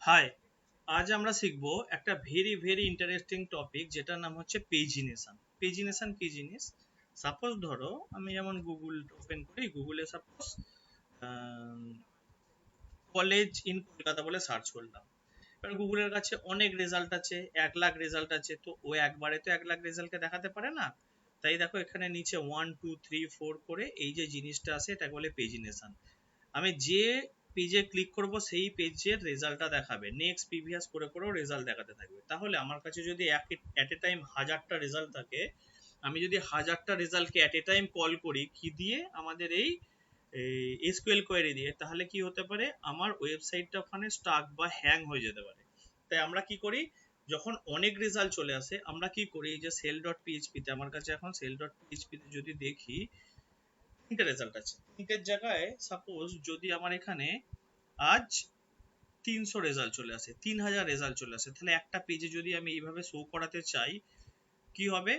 High, আজ আমরা শিখব একটা ভেরি ইন্টারেস্টিং টপিক যেটার নাম হচ্ছে পেজিনেশন। পেজিনেশন কি জিনিস? সাপোজ ধরো আমি যেমন গুগল ওপেন করি, গুগলে সাপোজ কলেজ ইন কলকাতা বলে সার্চ করলাম। এবার গুগলের কাছে অনেক রেজাল্ট আছে, 1,00,000 রেজাল্ট আছে, তো ও একবারে তো 1,00,000 রেজাল্টকে দেখাতে পারে না। তাই দেখো এখানে নিচে 1 2 3 4 করে এই যে জিনিসটা আছে এটা বলে পেজিনেশন। আমি যে পেজে ক্লিক করব সেই পেজের রেজাল্টটা দেখাবে, নেক্সট প্রিভিয়াস করে করেও রেজাল্ট দেখাতে থাকবে। তাহলে আমার কাছে যদি অ্যাট এ টাইম 1000টা রেজাল্ট থাকে, আমি যদি 1000টা রেজাল্টকে অ্যাট এ টাইম কল করি কি দিয়ে, আমাদের এই এসকিউএল কোয়েরি দিয়ে, তাহলে কি হতে পারে, আমার ওয়েবসাইটটা ওখানে স্টাক বা হ্যাং হয়ে যেতে পারে। তাই আমরা কি করি, যখন অনেক রেজাল্ট চলে আসে আমরা কি করি, যে সেল ডট পিএইচপি তে, আমার কাছে এখন সেল ডট পিএইচপি তে যদি দেখি 3টে রেজাল্ট আছে, 3টের জায়গায় সাপোজ যদি আমার এখানে আজ 300 রেজাল্ট চলে আসে, 3000 রেজাল্ট চলে আসে, তাহলে একটা পেজে যদি আমি এইভাবে শো করাতে চাই কি হবে,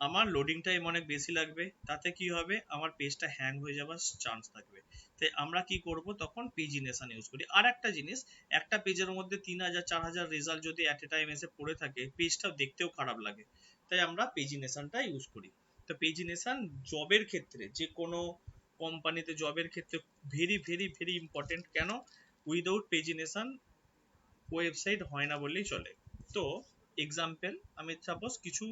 আমার লোডিং টাইম অনেক বেশি লাগবে, তাতে কি হবে, আমার পেজটা হ্যাং হয়ে যাওয়ার চান্স থাকবে। তাই আমরা কি করব, তখন পেজিনেশন ইউজ করি। আর একটা জিনিস, একটা পেজের মধ্যে 3000 4000 রেজাল্ট যদি অ্যাট এ টাইম এসে পড়ে থাকে, পেজটা দেখতেও খারাপ লাগে। তাই আমরা পেজিনেশনটা ইউজ করি। তো পেজিনেশন জবের ক্ষেত্রে, যে কোনো কোম্পানিতে জবের ক্ষেত্রে ভেরি ইম্পর্টেন্ট। কেন? উইদাউট পেজিনেশন ওয়েবসাইট হয় না বললেই চলে। তো এক্সাম্পল, আমি সাপোজ কিছু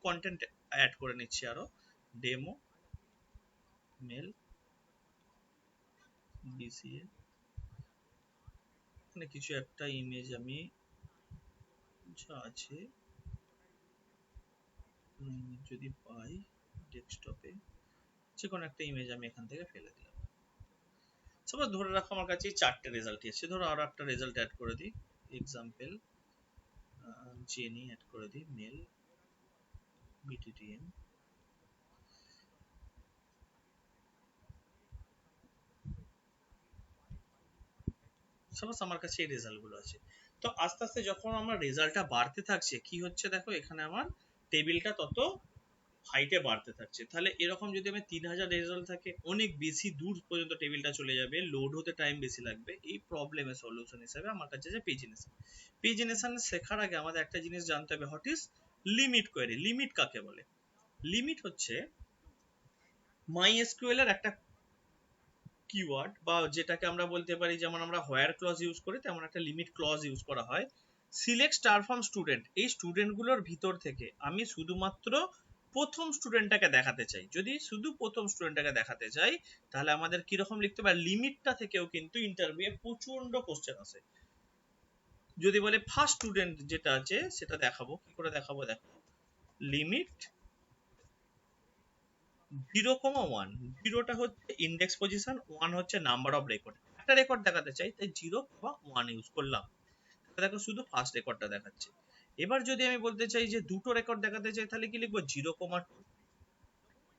কন্টেন্ট অ্যাড করে নিচ্ছি, আরো ডেমো মেল বিসিএ, মানে কিছু একটা ইমেজ আমি যা আছে যদি পাই ডেস্কটপে, যে কোনো একটা ইমেজ আমি এখান থেকে ফেলে দিলাম। সাপোজ ধরে রাখো আমার কাছে 4টে রেজাল্ট এসেছে, ধরো আরো একটা রেজাল্ট অ্যাড করে দিই, এক্সাম্পল জেনি অ্যাড করে দিই, মেল বিটিটিএম। সাপোজ আমার কাছে এই রেজাল্ট গুলো আছে। তো আস্তে আস্তে যখন আমার রেজাল্টটা বাড়তে থাকছে, কি হচ্ছে দেখো, এখানে আমার টেবিলটা তত হাইটে বাড়তে থাকছে। তাহলে এরকম যদি আমি 3000 রেজাল্ট থাকে, অনেক বেশি দূর পর্যন্ত টেবিলটা চলে যাবে, লোড হতে টাইম বেশি লাগবে। এই প্রবলেমের সলিউশন হিসেবে আমার কাছে যে পেজিনেশন। পেজিনেশন শেখার আগে আমাদের একটা জিনিস জানতে হবে, what is limit query. Limit কাকে বলে? লিমিট হচ্ছে মাইএসকিউএল এর একটা কিওয়ার্ড, বা যেটাকে আমরা বলতে পারি, যেমন আমরা হোয়ার ক্লজ ইউজ করি তেমন একটা লিমিট ক্লজ ইউজ করা হয়। সিলেক্ট স্টার ফ্রম স্টুডেন্ট, এই স্টুডেন্টগুলোর ভিতর থেকে আমি শুধুমাত্র প্রথম স্টুডেন্টটাকে দেখাতে চাই। যদি শুধু প্রথম স্টুডেন্টটাকে দেখাতে চাই, তাহলে আমাদের কিরকম লিখতে পারি, লিমিটটা থেকেও কিন্তু ইন্টারভিউ প্রচন্ড কোশ্চেন আসে। যদি বলে ফার্স্ট স্টুডেন্ট যেটা আছে সেটা দেখাবো, কি করে দেখাবো, দেখো লিমিট 0,1, 0টা হচ্ছে ইন্ডেক্স পজিশন, 1 হচ্ছে নাম্বার অফ রেকর্ড। একটা রেকর্ড দেখাতে চাই তাই 0,1 ইউজ করলাম। দেখো শুধু ফার্স্ট রেকর্ডটা দেখাচ্ছে। এবার যদি আমি বলতে চাই যে দুটো রেকর্ড দেখাতে চাই, তাহলে কি লিখবো, 0,2।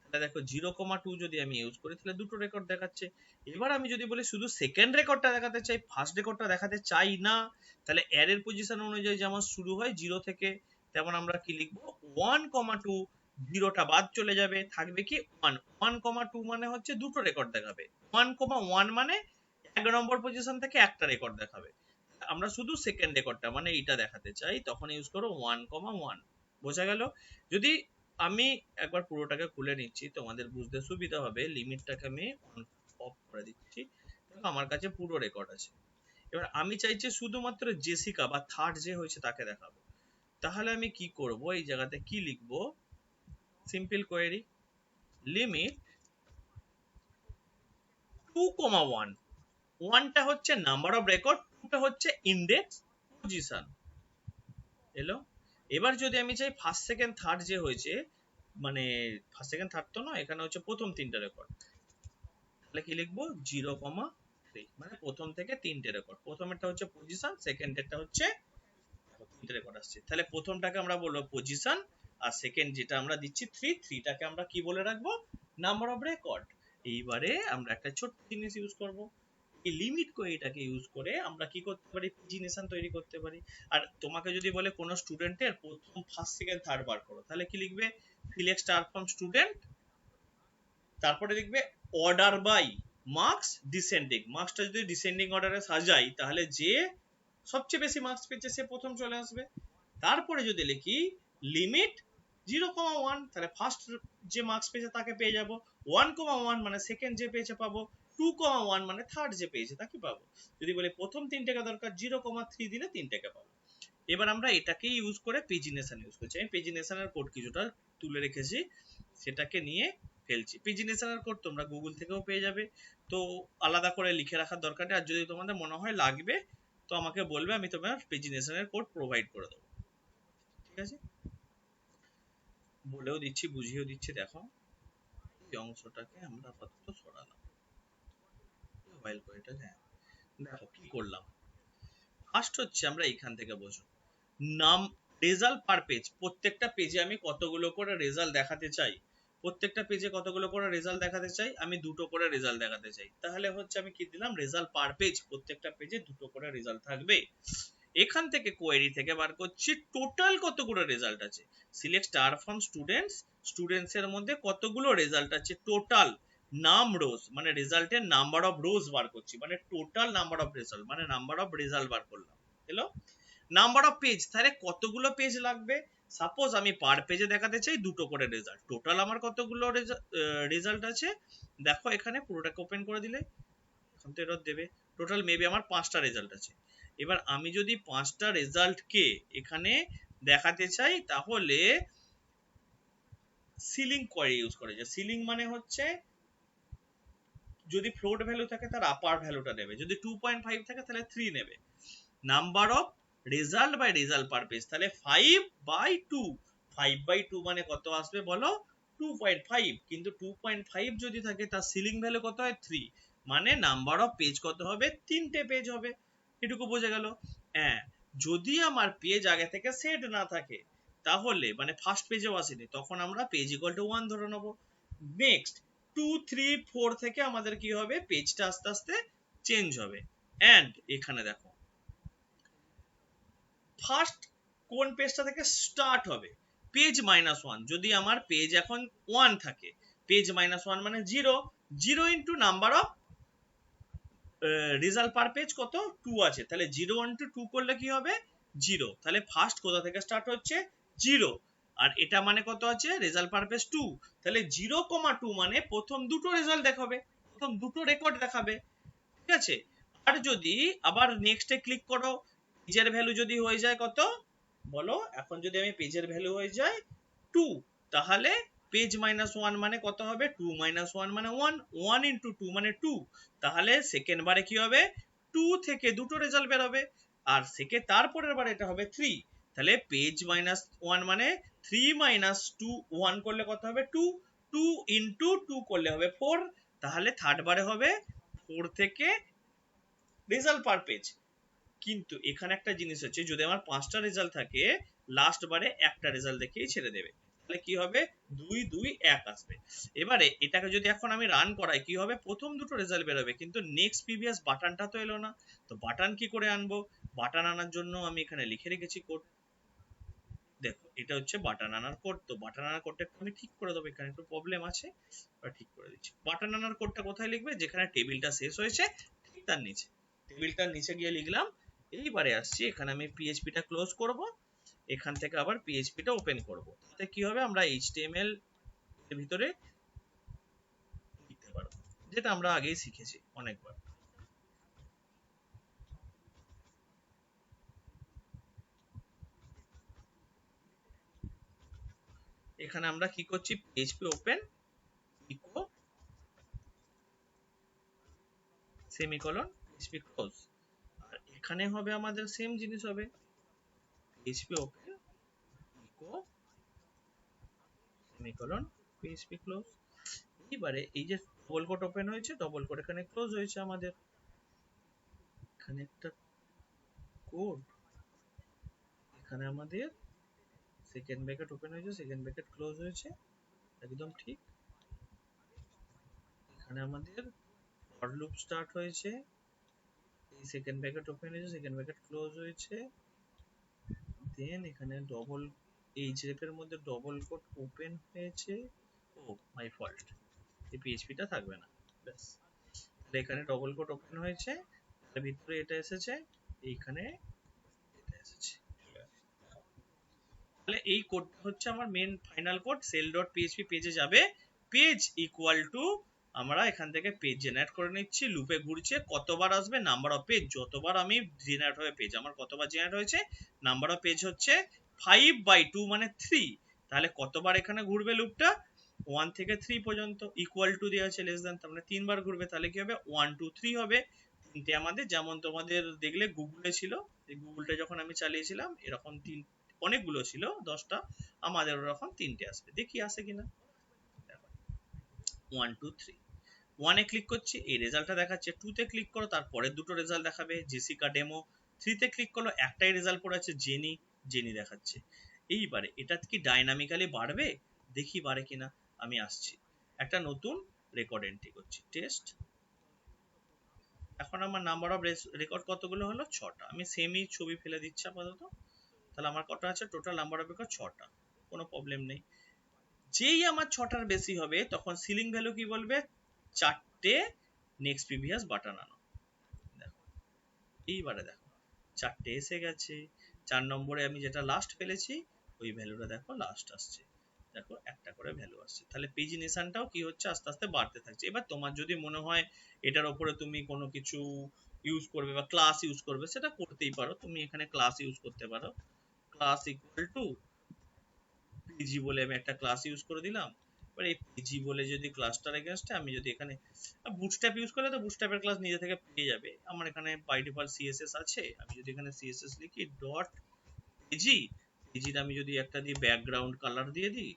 তাহলে দেখো 0,2 যদি আমি ইউজ করি তাহলে দুটো রেকর্ড দেখাচ্ছে। এবার আমি যদি বলি শুধু সেকেন্ড রেকর্ডটা দেখাতে চাই, ফার্স্ট রেকর্ডটা দেখাতে চাই না, তাহলে অ্যারের পজিশন অনুযায়ী যেমন শুরু হয় 0 থেকে, তেমন আমরা কি লিখবো, 1,2, 0টা বাদ চলে যাবে, থাকবে কি 1। 1,2 মানে হচ্ছে দুটো রেকর্ড দেখাবে, 1,1 মানে 1 নম্বর পজিশন থেকে একটা রেকর্ড দেখাবে। আমরা শুধু সেকেন্ড রেকর্ডটা মানে এইটা দেখাতে চাই, তখন ইউজ করো 1,1। বোঝা গেল? যদি আমি একবার পুরোটাকে খুলে নিচ্ছি, তোমাদের বুঝতে সুবিধা হবে, লিমিটটাকে আমি অফ করে দিচ্ছি। দেখো আমার কাছে পুরো রেকর্ড আছে। এবার আমি চাইছি শুধুমাত্র জেসিকা বা থার্ড যে হয়েছে তাকে দেখাবো। তাহলে আমি কি করব, এই জায়গাতে কি লিখবো, সিম্পল কোয়েরি, লিমিট 2,1। 1টা হচ্ছে নাম্বার অফ রেকর্ড, 2টা হচ্ছে ইন্ডেক্স পজিশন। এলো? এবার যদি আমি চাই ফার্স্ট সেকেন্ড থার্ড যে হয়েছে, মানে ফার্স্ট সেকেন্ড থার্ড তো নয়, এখানে হচ্ছে প্রথম 3টে রেকর্ড, তাহলে কি লিখবো, 0,3, মানে প্রথম থেকে 3টে রেকর্ড। প্রথমেরটা হচ্ছে পজিশন, সেকেন্ডেরটা হচ্ছে 3টে রেকর্ড আসছে। তাহলে প্রথমটাকে আমরা বলবো পজিশন, আর সেকেন্ড যেটা আমরা দিচ্ছি 3টাকে আমরা কি বলে রাখবো, নাম্বার অফ রেকর্ড। এইবারে আমরা একটা ছোট্ট জিনিস ইউজ করব, এই লিমিট কোয়েরিটাকে ইউজ করে আমরা কি করতে পারি, পেজিনেশন তৈরি করতে পারি। আর তোমাকে যদি বলে কোন স্টুডেন্টের প্রথম ফার্স্ট সেকেন্ড থার্ড বার করো, তাহলে কি লিখবে, সিলেক্ট স্টার ফ্রম স্টুডেন্ট, তারপরে লিখবে অর্ডার বাই মার্কস ডিসেন্ডিং। মার্কসটা যদি ডিসেন্ডিং অর্ডারে সাজাই, তাহলে যে সবচেয়ে বেশি মার্কস পেয়েছে সে প্রথম চলে আসবে। তারপরে যদি লিখি লিমিট 0,1, তাহলে ফার্স্ট যে মার্কস পেয়েছে তাকে পেয়ে যাব। 1,1 মানে সেকেন্ড যে পেয়েছে পাবো। 2,1 মানে থার্ড যে পেয়েছে তাকে পাবো। যদি বলে প্রথম 3 টাকা দরকার, 0,3 দিলে 3 টাকা পাবো। এবার আমরা এটাকে ইউজ করে পেজিনেশন ইউজ করছি। আমি পেজিনেশনের কোড কিছুটা তুলে রেখেছি, সেটাকে নিয়ে ফেলছি। পেজিনেশনের কোড তোমরা গুগল থেকেও পেয়ে যাবে, তো আলাদা করে লিখে রাখার দরকার নেই। আর যদি তোমাদের মনে হয় লাগবে তো আমাকে বলবে, আমি তোমার পেজিনেশনের কোড প্রোভাইড করে দেবো। ঠিক আছে, বলেও দিচ্ছি, বুঝিয়েও দিচ্ছি। দেখো এই অংশটাকে আমরা আপাতত সরালাম, মোবাইল কোয়েটা। হ্যাঁ, দেখো কি করলাম। ফার্স্ট হচ্ছে আমরা এখান থেকে বসো নাম রেজাল্ট পার পেজ। প্রত্যেকটা পেজে আমি কতগুলো করে রেজাল্ট দেখাতে চাই, প্রত্যেকটা পেজে কতগুলো করে রেজাল্ট দেখাতে চাই, আমি দুটো করে রেজাল্ট দেখাতে চাই। তাহলে হচ্ছে আমি কি দিলাম, রেজাল্ট পার পেজ, প্রত্যেকটা পেজে দুটো করে রেজাল্ট থাকবে। এখান থেকে কোয়েরি থেকে বার করছি টোটাল কতগুলো রেজাল্ট আছে। Select star from students, students এর মধ্যে কতগুলো রেজাল্ট আছে টোটাল। নাম রোজ মানে রেজাল্টের নাম্বার অফ রোজ বার করছি, মানে টোটাল নাম্বার অফ রেজাল্ট, মানে নাম্বার অফ রেজাল্ট বার করলাম। এলো নাম্বার অফ পেজ, তাহলে কতগুলো পেজ লাগবে। সাপোজ আমি পার পেজে দেখাতে চাই দুটো করে রেজাল্ট, টোটাল আমার কতগুলো রেজাল্ট আছে। দেখো এখানে পুরোটাকে ওপেন করে দিলে এখন তো এরর দেবে। টোটাল মেবি আমার 5টা রেজাল্ট আছে। এবার আমি যদি 5টা রেজাল্টকে এখানে দেখাতে চাই, তাহলে সিলিং কোয়েরি ইউজ করে। যে সিলিং মানে হচ্ছে যদি ফ্লোট ভ্যালু থাকে তার আপার ভ্যালুটা নেবে, যদি 2.5 থাকে তাহলে 3 নেবে। Number of result by result per page, তাহলে 5/2, 5/2 মানে কত আসবে বলো, 2.5। কিন্তু 2.5 যদি থাকে তার সিলিং ভ্যালু কত হয়, 3, মানে নাম্বার অফ পেজ কত হবে, 3টে পেজ হবে। এটুকু বোঝা গেল। হ্যাঁ, যদি আমার পেজ আগে থেকে সেট না থাকে, তাহলে মানে ফার্স্ট পেজেও আসেনি, তখন আমরা পেজ ইকুয়াল টু 1 ধরে নেবো। নেক্সট 2, 3, 4 থেকে আমাদের কি হবে, পেজটা আস্তে আস্তে চেঞ্জ হবে। এন্ড এখানে দেখো ফার্স্ট কোন পেজটা থেকে স্টার্ট হবে, পেজ -1। যদি আমার পেজ এখন 1 থাকে, পেজ -1 মানে 0, 0 into number of result per page কত, 2 আছে, তাহলে 0 ইন্টু 2 করলে কি হবে, 0। তাহলে ফার্স্ট কোথা থেকে স্টার্ট হচ্ছে, 0। আর এটা মানে কত আছে, রেজাল্ট পার পেজ 2, তাহলে 0,2 মানে প্রথম দুটো রেজাল্ট দেখাবে, প্রথম দুটো রেকর্ড দেখাবে। ঠিক আছে, আর যদি আবার নেক্সটে ক্লিক করো, পেজের ভ্যালু যদি হয়ে যায় কত বলো, এখন যদি আমি পেজের ভ্যালু হয়ে যায় 2, তাহলে পেজ -1 মানে কত হবে, 2 - 1 মানে 1, 1 ইন্টু 2 মানে 2, তাহলে সেকেন্ড বারে কি হবে, 2 থেকে দুটো রেজাল্ট বেরোবে। আর সেকেন্ড তারপরের বারে এটা হবে 3, তাহলে পেজ -1 মানে 3 - 2, 1 করলে কত হবে 2, 2 ইন্টু 2 করলে হবে 4, তাহলে থার্ড বারে হবে 4 থেকে রেজাল্ট পার পেজ। কিন্তু এখানে একটা জিনিস হচ্ছে, যদি আমার 5টা রেজাল্ট থাকে, লাস্ট বারে একটা রেজাল্ট দেখেই ছেড়ে দেবে, তাহলে কি হবে, 2, 2, 1 আসবে। এবারে এটাকে যদি এখন আমি রান করাই, কি হবে, প্রথম দুটো রেজাল্ট বেরোবে, কিন্তু নেক্সট প্রিভিয়াস বাটনটা তো এলো না। তো বাটন কি করে আনবো, বাটন আনার জন্য আমি এখানে লিখে রেখেছি কোড। দেখো এটা হচ্ছে বাটন আনার কোড। তো বাটন আনার কোডটা আমি ঠিক করে দেবো, এখানে একটু প্রবলেম আছে, ঠিক করে দিচ্ছি। বাটন আনার কোডটা কোথায় লিখবে, যেখানে টেবিলটা শেষ হয়েছে ঠিক তার নিচে, টেবিলটার নিচে গিয়ে লিখলাম। এইবারে আসছি, এখানে আমি পিএইচপিটা ক্লোজ করব, এখান থেকে আবার পিএইচপিটা ওপেন করব। তাতে কি হবে, আমরা এইচটিএমএল এর ভিতরে লিখতে পারবো, যেটা আমরা আগেই শিখেছি অনেকবার। এখানে আমরা কি করছি, PHP open echo semicolon PHP close. আর এখানে হবে আমাদের সেম জিনিস হবে, PHP open echo semicolon PHP close. এবারে এই যে ডবল কোট ওপেন হয়েছে, ডবল কোট এখানে ক্লোজ হয়েছে আমাদের, এখানে একটা কোড, এখানে আমাদের সেকেন্ড ব্র্যাকেট ওপেন হয়েছে, সেকেন্ড ব্র্যাকেট ক্লোজ হয়েছে, একদম ঠিক। এখানে আমাদের ফর লুপ স্টার্ট হয়েছে, এই সেকেন্ড ব্র্যাকেট ওপেন হয়েছে, সেকেন্ড ব্র্যাকেট ক্লোজ হয়েছে, দেন এখানে ডবল এইচএফ এর মধ্যে ডবল কোট ওপেন হয়েছে। ও মাই ফল্ট, এই পিএইচপিটা থাকবে না, ব্যাস। এখানে ডবল কোট ওপেন হয়েছে, তার ভিতরে এটা এসেছে, এইখানে এসেছে। তাহলে এই কোডটা হচ্ছে আমার main final code, sell dot PHP পেজে যাবে, পেজ ইকুয়াল টু আমরা এখান থেকে পেজ জেনারেট করে নিচ্ছি, লুপে ঘুরছে, কতবার আসবে নাম্বার অফ পেজ, যতবার আমি জেনারেট হবে পেজ, আমার কতবার জেনারেট হয়েছে, নাম্বার অফ পেজ হচ্ছে 5/2 মানে 3, তাহলে কতবার এখানে ঘুরবে লুপটা, 1 থেকে 3 পর্যন্ত, ইকুয়াল টু দেওয়া আছে লেস দ্যান, তার মানে 3 বার ঘুরবে, তাহলে কি হবে 1 2 3 হবে, তিনটে আমাদের, যেমন তোমাদের দেখলে গুগলে ছিল, এই গুগলটা যখন আমি চালিয়েছিলাম এরকম অনেকগুলো ছিল 10টা, আমাদের ওরকম 3টে আসবে, দেখি আসে কিনা। 1 2 3, 1 এ ক্লিক করছি, এই রেজাল্টটা দেখাচ্ছে, 2 তে ক্লিক করো তারপরে দুটো রেজাল্ট দেখাবে, জেসিকা ডেমো, 3 তে ক্লিক করলো একটাই রেজাল্ট পড়ে আছে, জেনি, জেনি দেখাচ্ছে। এইবারে এটা কি ডাইনামিক্যালি বাড়বে, দেখি বাড়ে কিনা, আমি আসছি, একটা নতুন রেকর্ড এন্ট্রি করছি, টেস্ট। এখন আমার নাম্বার অফ রেকর্ড কতগুলো হলো, 6টা, আমি সেমই ছবি ফেলে দিচ্ছি আপাতত, তাহলে আমার কটা আছে, টোটাল নাম্বার অফ রেকর্ড 6টা, কোনো প্রবলেম নেই। যেই আমার 6টার বেশি হবে তখন সিলিং ভ্যালু কি বলবে, 4টে নেক্সট প্রিভিয়াস বাটন আনো, দেখো এইবারে দেখো 4টে এসে গেছে, 4 নম্বরে আমি যেটা লাস্ট ফেলেছি ওই ভ্যালুটা দেখো লাস্ট আসছে, দেখো একটা করে ভ্যালু আসছে, তাহলে পেজিনেশনটাও কি হচ্ছে আস্তে আস্তে বাড়তে থাকছে। এবার তোমার যদি মনে হয় এটার উপরে তুমি কোনো কিছু ইউজ করবে বা ক্লাস ইউজ করবে, সেটা করতেই পারো, তুমি এখানে ক্লাস ইউজ করতে পারো, ক্লাস ইকুয়াল টু পিজি বলে আমি একটা ক্লাস ইউজ করে দিলাম। এবার এই পিজি বলে যদি ক্লাসটার এগেনস্টে আমি যদি এখানে বুটস্ট্র্যাপ ইউজ করলে তো বুটস্ট্র্যাপের ক্লাস নিজে থেকে পেয়ে যাবে, আমার এখানে বাই ডিফল্ট সিএসএস আছে, আমি যদি এখানে সিএসএস লিখি ডট পিজি, পিজির আমি যদি একটা দিই ব্যাকগ্রাউন্ড কালার দিয়ে দিই,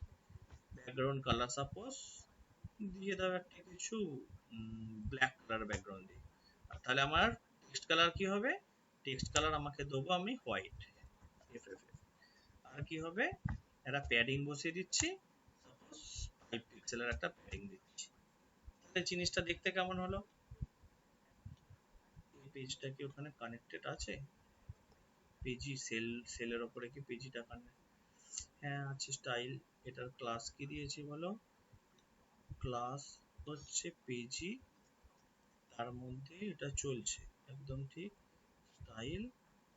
ব্যাকগ্রাউন্ড কালার সাপোজ দিয়ে দাও একটা কিছু ব্ল্যাক কালার ব্যাকগ্রাউন্ড দিই, আর তাহলে আমার টেক্সট কালার কি হবে, টেক্সট কালার আমাকে দেবো আমি হোয়াইট, আর কি হবে, একটা প্যাডিং বসিয়ে দিচ্ছি, 5 পিক্সেলের একটা প্যাডিং দিচ্ছি, তাহলে জিনিসটা দেখতে কেমন হলো, এই পেজটা কি ওখানে কানেক্টেড আছে, পেজি সেলের উপরে কি পেজিটা কানেক্ট, হ্যাঁ আছে, স্টাইল, এটার ক্লাস কি দিয়েছি বলো, ক্লাস হচ্ছে পেজি, তার মধ্যে এটা চলছে একদম ঠিক, স্টাইল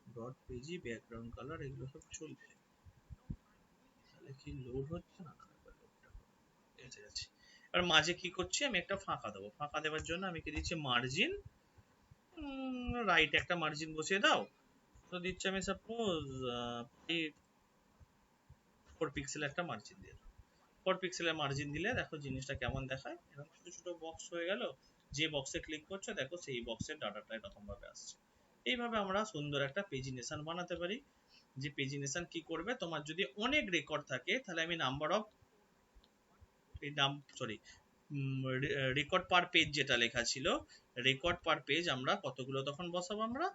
ডট পেজি ব্যাকগ্রাউন্ড কালার এগুলো সব চলছে, তাহলে কি লোড হচ্ছে না, এসে গেছে। আর মাঝে কি করছি, আমি একটা ফাঁকা দেবো, ফাঁকা দেওয়ার জন্য আমি কি দিচ্ছি মার্জিন, রাইট একটা মার্জিন বসিয়ে দাও, তো দিচ্ছি আমি সাপোজ 4 পিক্সেল একটা মার্জিন দিয়ে দাও, 4 পিক্সেলের মার্জিন দিলে দেখো জিনিসটা কেমন দেখায়, এরকম ছোট ছোট বক্স হয়ে গেল, যে বক্সে ক্লিক করছো দেখো সেই বক্সের ডাটাটা এরকম ভাবে আসছে। এইভাবে আমরা সুন্দর একটা পেজিনেশন বানাতে পারি, যে পেজিনেশন কি করবে, তোমার যদি অনেক রেকর্ড থাকে তাহলে আমি number of sorry record per page যেটা লেখা ছিল, রেকর্ড পার পেজ আমরা কতগুলো তখন বসাবো, আমরা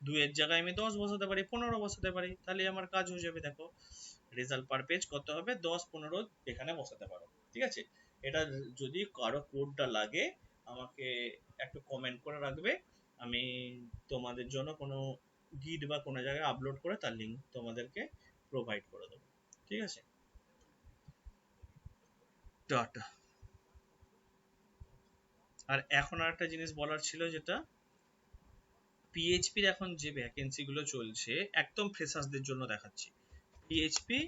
2 এর জায়গায় আমি 10 বসাতে পারি, 15 বসাতে পারি, তাহলে আমার কাজ হয়ে যাবে, দেখো রেজাল্ট পার পেজ কত হবে, 10 15 এখানে বসাতে পারো, ঠিক আছে। এটা যদি কারো কোডটা লাগে আমাকে একটু কমেন্ট করে রাখবে, আমি তোমাদের জন্য কোনো গিট বা কোনো জায়গায় আপলোড করে তার লিঙ্ক তোমাদেরকে প্রোভাইড করে দেবো, ঠিক আছে। টাটা। আর এখন আর একটা জিনিস বলার ছিল, যেটা পিএইচপির এখন যে ভ্যাকেন্সি গুলো চলছে একদম ফ্রেশার্সদের জন্য দেখাচ্ছি, PHP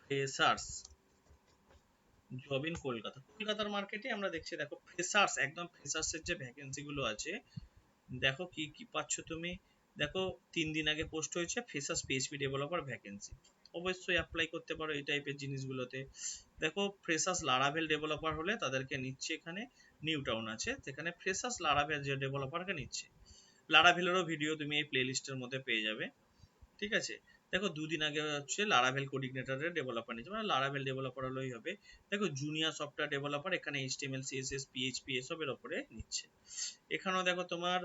freshers job in Kolkata, কলকাতার মার্কেটে আমরা দেখছি, দেখো ফ্রেশার্স একদম ফ্রেশার্সের যে ভ্যাকেন্সি গুলো আছে, দেখো কি কি পাচ্ছ তুমি, দেখো 3 দিন আগে পোস্ট হয়েছে ফ্রেশার্স পিএইচপি ডেভেলপার ভ্যাকেন্সি, অবশ্যই অ্যাপ্লাই করতে পারো এই টাইপের জিনিসগুলোতে। দেখো ফ্রেশার্স লারাভেল ডেভেলপার হলে তাদেরকে নিচ্ছে, এখানে নিউ টাউন আছে, সেখানে ফ্রেশার্স লারাভেল যে ডেভেলপারকে নিচ্ছে, লারাভেলেরও ভিডিও তুমি এই প্লে লিস্টের মধ্যে পেয়ে যাবে, ঠিক আছে। দেখো 2 দিন আগে হচ্ছে লারাভেল কোঅর্ডিনেটরের ডেভেলপার নিচ্ছে, মানে লারাভেল ডেভেলপার হলেই হবে। দেখো জুনিয়র সফটওয়্যার ডেভেলপার এখানে এইচটিএমএল সিএসএস পিএইচপি এসবের উপরে নিচ্ছে। এখানেও দেখো তোমার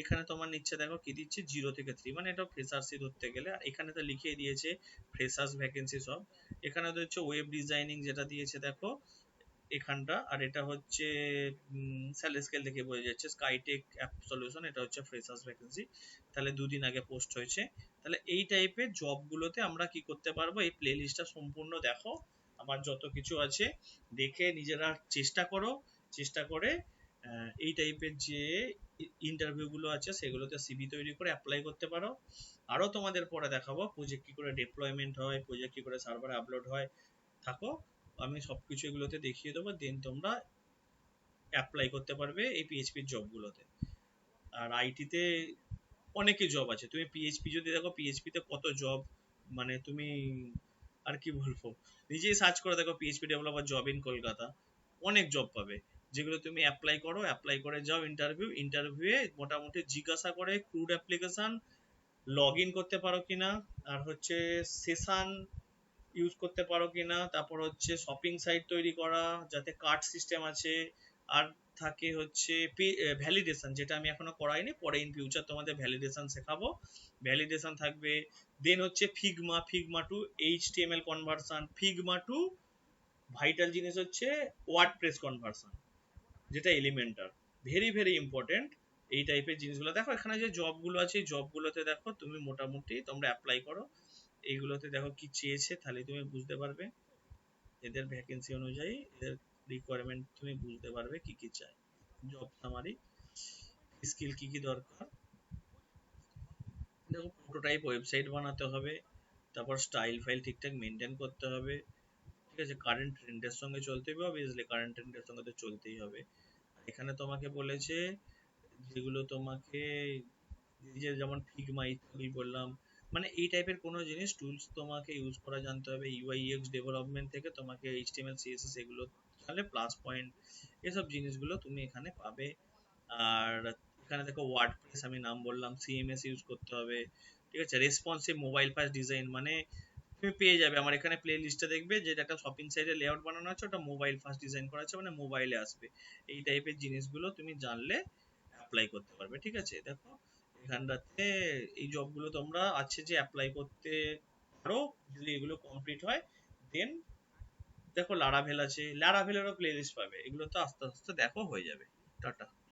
এখানে তোমার নিচ্ছে, দেখো কি দিচ্ছে 0 থেকে 3, মানে এটা ফ্রেশার্সই ধরতে গেলে, আর এখানে তো লিখিয়ে দিয়েছে ফ্রেশার্স ভ্যাকেন্সি সব। এখানে তো হচ্ছে ওয়েব ডিজাইনিং যেটা দিয়েছে দেখো এখানটা, আর এটা হচ্ছে স্যালারি স্কেল দেখে বোঝা যাচ্ছে স্কাইটেক অ্যাপ সলিউশন, এটা হচ্ছে ফ্রেশার্স ভ্যাকেন্সি, তাহলে 2 দিন আগে পোস্ট হয়েছে। তাহলে এই টাইপের জবগুলোতে আমরা কি করতে পারবো, এই প্লে লিস্টটা সম্পূর্ণ দেখো, আমার যত কিছু আছে দেখে নিজেরা চেষ্টা করো, চেষ্টা করে এই টাইপের যে ইন্টারভিউ গুলো আছে সেগুলোতে সিভি তৈরি করে অ্যাপ্লাই করতে পারো। আরো তোমাদের পরে দেখাবো প্রজেক্ট কি করে ডিপ্লয়মেন্ট হয়, প্রজেক্ট কি করে সার্ভারে আপলোড হয়। থাকো, আমি সবকিছু এগুলোতে দেখিয়ে দেবো, দেন তোমরা অ্যাপ্লাই করতে পারবে এই পিএইচপির জবগুলোতে। আর আইটিতে অনেকই জব আছে, তুমি পিএইচপি যদি দেখো পিএইচপি তে কত জব, মানে তুমি আর কি বলবো, নিজেই সার্চ করে দেখো PHP developer job in Kolkata, অনেক জব পাবে। যেগুলো তুমি অ্যাপ্লাই করো, অ্যাপ্লাই করে যাও ইন্টারভিউয়ে মোটামুটি জিজ্ঞাসা করে ক্রুড অ্যাপ্লিকেশন লগ ইন করতে পারো কিনা, আর হচ্ছে সেশন ইউজ করতে পারো কিনা, তারপর হচ্ছে শপিং সাইট তৈরি করা যাতে কার্ট সিস্টেম আছে, আর থাকে হচ্ছে ভ্যালিডেশন, যেটা আমি এখনো করাইনি, পরে ইন ফিউচার তোমাদের ভ্যালিডেশন শেখাবো, ভ্যালিডেশন থাকবে। দেন হচ্ছে Figma to HTML conversion, Figma to vital জিনিস হচ্ছে ওয়ার্ডপ্রেস কনভার্সন, যেটা এলিমেন্টার, ভেরি ভেরি ইম্পর্টেন্ট। এই টাইপের জিনিসগুলো দেখো, এখানে যে জবগুলো আছে এই জবগুলোতে দেখো তুমি মোটামুটি তোমরা অ্যাপ্লাই করো, এইগুলোতে দেখো কি চেয়েছে তাহলে তুমি বুঝতে পারবে, এদের ভ্যাকেন্সি অনুযায়ী এদের রিকোয়ারমেন্ট তুমি বুঝতে পারবে কি কি চাই। জব সামারি, স্কিল কি কি দরকার, দেখো প্রোটোটাইপ ওয়েবসাইট বানাতে হবে, তারপর স্টাইল ফাইল ঠিকঠাক মেনটেন করতে হবে, ঠিক আছে, কারেন্ট ট্রেন্ডের সঙ্গে চলতে হবে, অবভিয়াসলি কারেন্ট ট্রেন্ডের সঙ্গে তো চলতেই হবে। এখানে তোমাকে বলেছে যেগুলো তোমাকে, এই যে যেমন ফিগমা ইত্যাদি বললাম, মানে এই টাইপের কোনো জিনিস টুলস তোমাকে ইউজ করা জানতে হবে, ইউআই ইউএক্স ডেভেলপমেন্ট থেকে তোমাকে এইচটিএমএল সিএসএস এগুলো তাহলে প্লাস পয়েন্ট, এসব জিনিসগুলো তুমি এখানে পাবে। আর এখানে দেখো ওয়ার্ডপ্রেস আমি নাম বললাম, সিএমএস ইউজ করতে হবে, ঠিক আছে, রেসপন্সিভ মোবাইল ফার্স্ট ডিজাইন, মানে তুমি পেয়ে যাবে আমার এখানে প্লে লিস্টে দেখবে যে একটা শপিং সাইটের লেআউট বানানো আছে, ওটা মোবাইল ফার্স্ট ডিজাইন করা আছে, মানে মোবাইলে আসবে। এই টাইপের জিনিসগুলো তুমি জানলে অ্যাপ্লাই করতে পারবে, ঠিক আছে। দেখো এখানটাতে এই জবগুলো তোমরা আছে যে অ্যাপ্লাই করতে পারো, যদি এগুলো কমপ্লিট হয়, দেন দেখো লারাভেল আছে, লারাভেলেরও প্লে লিস্ট পাবে, এগুলো তো আস্তে আস্তে দেখো হয়ে যাবে। টাটা।